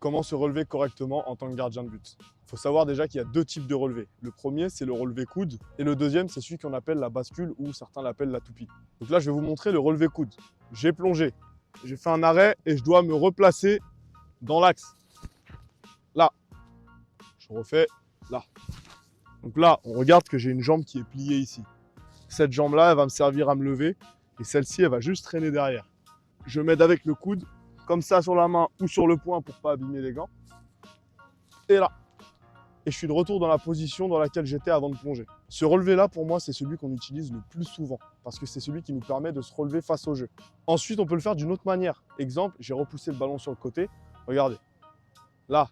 Comment se relever correctement en tant que gardien de but? Il faut savoir déjà qu'il y a deux types de relevés. Le premier, c'est le relevé coude, et le deuxième, c'est celui qu'on appelle la bascule ou certains l'appellent la toupie. Donc là, je vais vous montrer le relevé coude. J'ai plongé, j'ai fait un arrêt et je dois me replacer dans l'axe. Là, je refais là. Donc là, on regarde que j'ai une jambe qui est pliée ici. Cette jambe-là, elle va me servir à me lever et celle-ci, elle va juste traîner derrière. Je m'aide avec le coude, comme ça sur la main ou sur le poing pour ne pas abîmer les gants. Et là. Et je suis de retour dans la position dans laquelle j'étais avant de plonger. Ce relevé-là, pour moi, c'est celui qu'on utilise le plus souvent parce que c'est celui qui nous permet de se relever face au jeu. Ensuite, on peut le faire d'une autre manière. Exemple, j'ai repoussé le ballon sur le côté. Regardez. Là.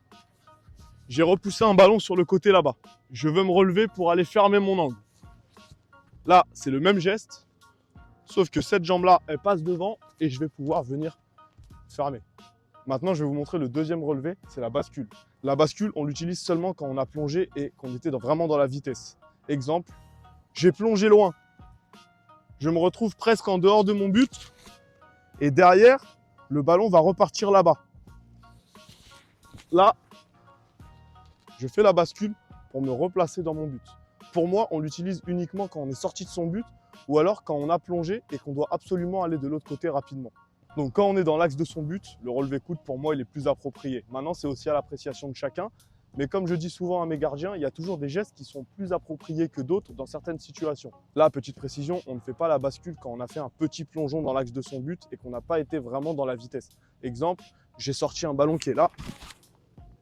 J'ai repoussé un ballon sur le côté là-bas. Je veux me relever pour aller fermer mon angle. Là, c'est le même geste, sauf que cette jambe-là, elle passe devant et je vais pouvoir venir fermer. Maintenant, je vais vous montrer le deuxième relevé, c'est la bascule. La bascule, on l'utilise seulement quand on a plongé et qu'on était vraiment dans la vitesse. Exemple, j'ai plongé loin. Je me retrouve presque en dehors de mon but et derrière, le ballon va repartir là-bas. Là, je fais la bascule pour me replacer dans mon but. Pour moi, on l'utilise uniquement quand on est sorti de son but ou alors quand on a plongé et qu'on doit absolument aller de l'autre côté rapidement. Donc quand on est dans l'axe de son but, le relevé coude, pour moi, il est plus approprié. Maintenant, c'est aussi à l'appréciation de chacun. Mais comme je dis souvent à mes gardiens, il y a toujours des gestes qui sont plus appropriés que d'autres dans certaines situations. Là, petite précision, on ne fait pas la bascule quand on a fait un petit plongeon dans l'axe de son but et qu'on n'a pas été vraiment dans la vitesse. Exemple, j'ai sorti un ballon qui est là.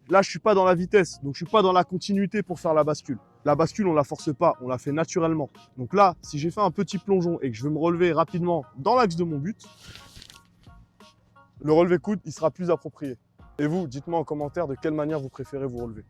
Là, je ne suis pas dans la vitesse, donc je ne suis pas dans la continuité pour faire la bascule. La bascule, on ne la force pas, on la fait naturellement. Donc là, si j'ai fait un petit plongeon et que je veux me relever rapidement dans l'axe de mon but, le relevé coude, il sera plus approprié. Et vous, dites-moi en commentaire de quelle manière vous préférez vous relever.